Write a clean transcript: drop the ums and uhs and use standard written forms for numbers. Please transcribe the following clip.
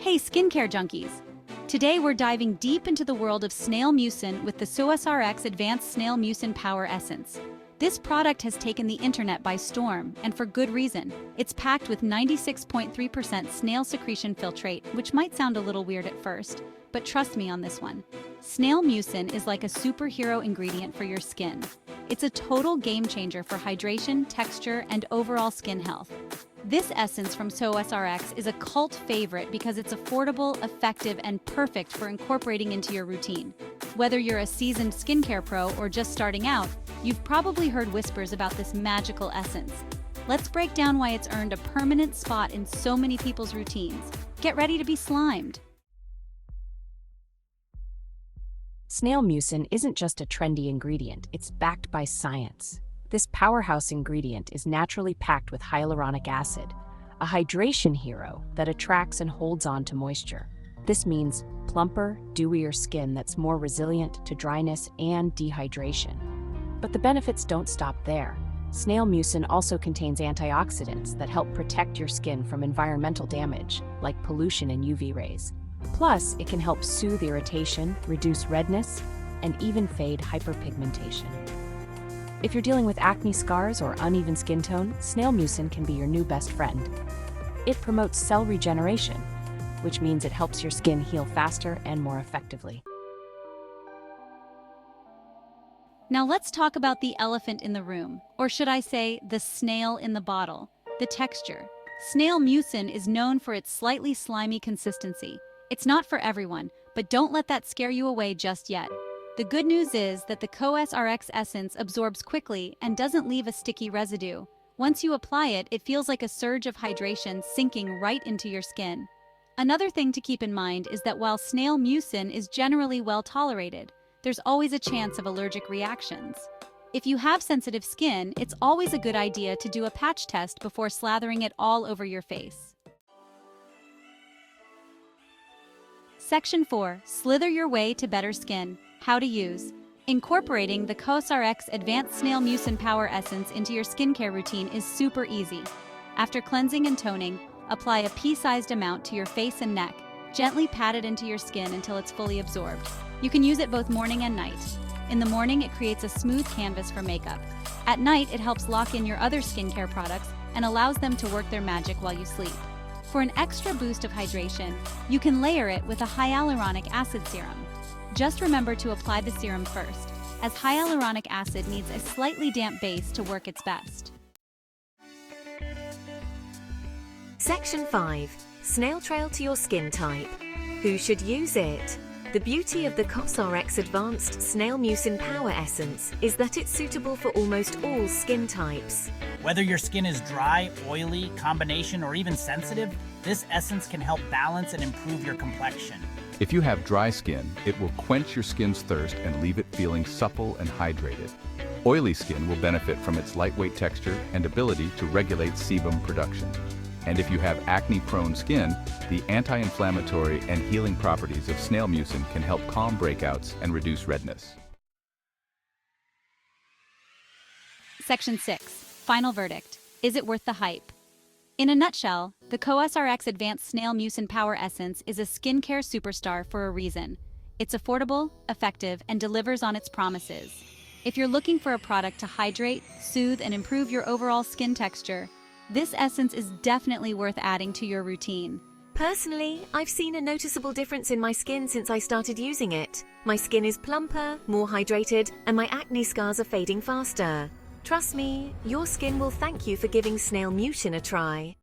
Hey skincare junkies! Today we're diving deep into the world of Snail Mucin with the COSRX Advanced Snail Mucin Power Essence. This product has taken the internet by storm, and for good reason. It's packed with 96.3% snail secretion filtrate, which might sound a little weird at first, but trust me on this one. Snail Mucin is like a superhero ingredient for your skin. It's a total game changer for hydration, texture, and overall skin health. This essence from COSRX is a cult favorite because it's affordable, effective, and perfect for incorporating into your routine. Whether you're a seasoned skincare pro or just starting out, you've probably heard whispers about this magical essence. Let's break down why it's earned a permanent spot in so many people's routines. Get ready to be slimed. Snail mucin isn't just a trendy ingredient, it's backed by science. This powerhouse ingredient is naturally packed with hyaluronic acid, a hydration hero that attracts and holds on to moisture. This means plumper, dewier skin that's more resilient to dryness and dehydration. But the benefits don't stop there. Snail mucin also contains antioxidants that help protect your skin from environmental damage, like pollution and UV rays. Plus, it can help soothe irritation, reduce redness, and even fade hyperpigmentation. If you're dealing with acne scars or uneven skin tone, Snail Mucin can be your new best friend. It promotes cell regeneration, which means it helps your skin heal faster and more effectively. Now let's talk about the elephant in the room, or should I say, the snail in the bottle, the texture. Snail Mucin is known for its slightly slimy consistency. It's not for everyone, but don't let that scare you away just yet. The good news is that the COSRX essence absorbs quickly and doesn't leave a sticky residue. Once you apply it, it feels like a surge of hydration sinking right into your skin. Another thing to keep in mind is that while Snail Mucin is generally well tolerated, there's always a chance of allergic reactions. If you have sensitive skin, it's always a good idea to do a patch test before slathering it all over your face. Section 4. Slither your way to better skin. How to use. Incorporating the COSRX Advanced Snail Mucin Power Essence into your skincare routine is super easy. After cleansing and toning, apply a pea-sized amount to your face and neck. Gently pat it into your skin until it's fully absorbed. You can use it both morning and night. In the morning, it creates a smooth canvas for makeup. At night, it helps lock in your other skincare products and allows them to work their magic while you sleep. For an extra boost of hydration, you can layer it with a hyaluronic acid serum. Just remember to apply the serum first, as hyaluronic acid needs a slightly damp base to work its best. Section 5. Snail trail to your skin type. Who should use it? The beauty of the COSRX Advanced Snail Mucin Power Essence is that it's suitable for almost all skin types. Whether your skin is dry, oily, combination, or even sensitive, this essence can help balance and improve your complexion. If you have dry skin, it will quench your skin's thirst and leave it feeling supple and hydrated. Oily skin will benefit from its lightweight texture and ability to regulate sebum production. And if you have acne-prone skin, the anti-inflammatory and healing properties of Snail Mucin can help calm breakouts and reduce redness. Section 6. Final verdict. Is it worth the hype? In a nutshell, the COSRX Advanced Snail Mucin Power Essence is a skincare superstar for a reason. It's affordable, effective, and delivers on its promises. If you're looking for a product to hydrate, soothe, and improve your overall skin texture, this essence is definitely worth adding to your routine. Personally, I've seen a noticeable difference in my skin since I started using it. My skin is plumper, more hydrated, and my acne scars are fading faster. Trust me, your skin will thank you for giving Snail Mucin a try.